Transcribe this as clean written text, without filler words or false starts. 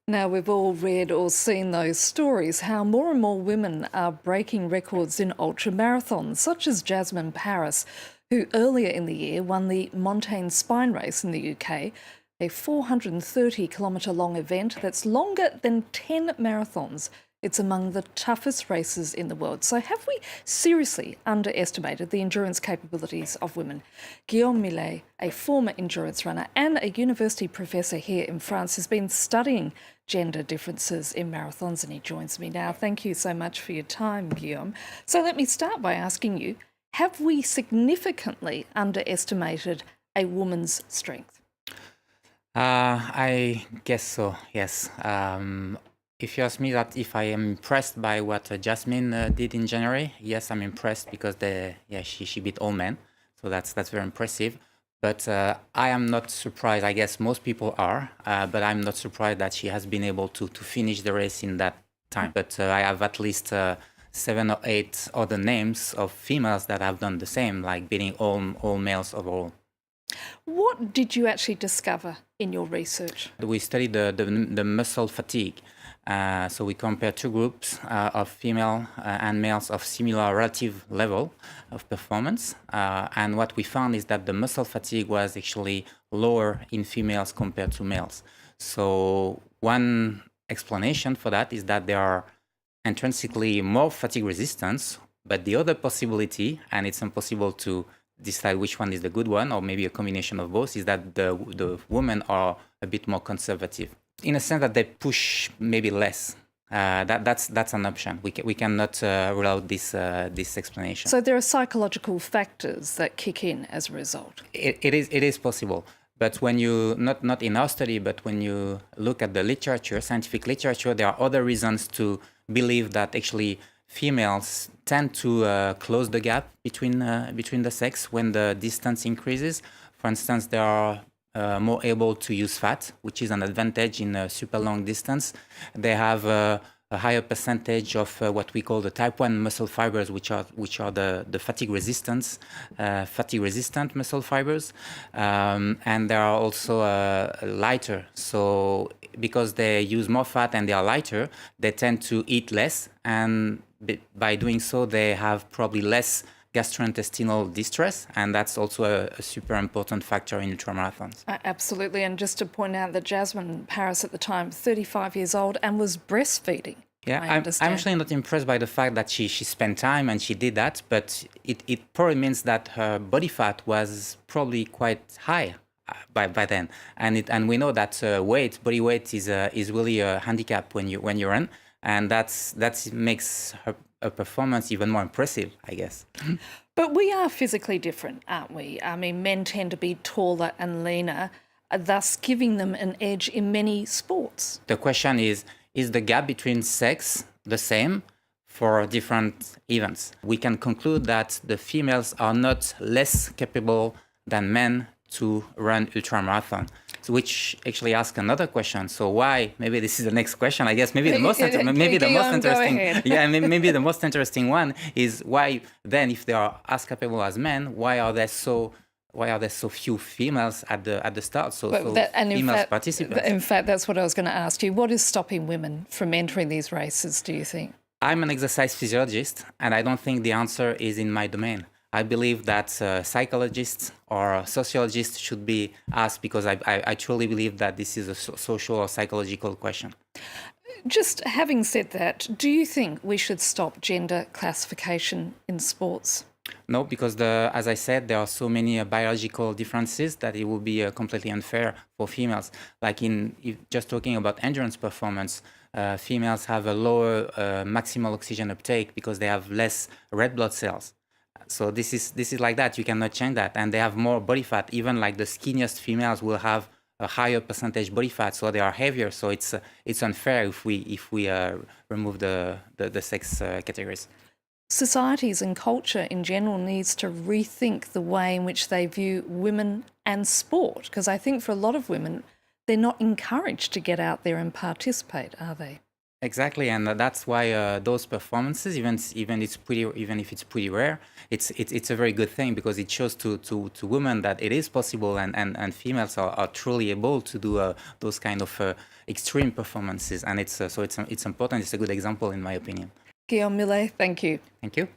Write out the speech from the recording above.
Now, we've all read or seen those stories how more and more women are breaking records in ultra marathons, such as Jasmine Paris, who earlier in the year won the Montaigne Spine Race in the UK, a 430-kilometre long event that's longer than 10 marathons. It's among the toughest races in the world. So have we seriously underestimated the endurance capabilities of women? Guillaume Millet, a former endurance runner and a university professor here in France, has been studying gender differences in marathons, and he joins me now. Thank you so much for your time, Guillaume. So let me start by asking you, have we significantly underestimated a woman's strength? I guess so, yes. If you ask me that if I am impressed by what Jasmine did in January, yes, I'm impressed because she beat all men, so that's very impressive. But I am not surprised. I guess most people are, but I'm not surprised that she has been able to finish the race in that time. But I have at least 7 or 8 other names of females that have done the same, like beating all males overall. What did you actually discover in your research? We studied the muscle fatigue. So we compare two groups of female and males of similar relative level of performance. And what we found is that the muscle fatigue was actually lower in females compared to males. So one explanation for that is that they are intrinsically more fatigue resistant, but the other possibility, and it's impossible to decide which one is the good one, or maybe a combination of both, is that the women are a bit more conservative, in a sense that they push maybe less. That's an option. We cannot rule out this explanation. So there are psychological factors that kick in as a result. It is possible, but when you not in our study, but when you look at the literature, scientific literature, there are other reasons to believe that actually females tend to close the gap between the sex when the distance increases. For instance, they are more able to use fat, which is an advantage in a super long distance. They have a higher percentage of what we call the type 1 muscle fibers, which are the fatigue resistant muscle fibers, and they are also lighter. So because they use more fat and they are lighter, they tend to eat less, and by doing so, they have probably less gastrointestinal distress, and that's also a super important factor in ultramarathons. Absolutely, and just to point out that Jasmine Paris at the time, 35 years old, and was breastfeeding. Yeah, I'm actually not impressed by the fact that she spent time and she did that, but it probably means that her body fat was probably quite high by then, and we know that body weight is really a handicap when you run, and that makes her performance even more impressive, I guess. But we are physically different, aren't we? I mean, men tend to be taller and leaner, thus giving them an edge in many sports. The question is the gap between sex the same for different events? We can conclude that the females are not less capable than men to run ultramarathon, which actually asks another question. So why? Maybe this is the next question. I guess maybe the most maybe the most interesting one is why then, if they are as capable as men, why are there so few females at the start? Participants. In fact, that's what I was going to ask you. What is stopping women from entering these races, do you think? I'm an exercise physiologist, and I don't think the answer is in my domain. I believe that psychologists or sociologists should be asked, because I truly believe that this is a social or psychological question. Just having said that, do you think we should stop gender classification in sports? No, because as I said, there are so many biological differences that it would be completely unfair for females. Like just talking about endurance performance, females have a lower maximal oxygen uptake because they have less red blood cells. So this is like that. You cannot change that, and they have more body fat. Even like the skinniest females will have a higher percentage body fat, so they are heavier. So it's unfair if we remove the sex categories. Societies and culture in general needs to rethink the way in which they view women and sport, because I think for a lot of women, they're not encouraged to get out there and participate, are they? Exactly, and that's why those performances, even if it's pretty rare, it's a very good thing because it shows to women that it is possible, and females are truly able to do those kind of extreme performances, and it's important. It's a good example in my opinion. Guillaume Millet, thank you. Thank you.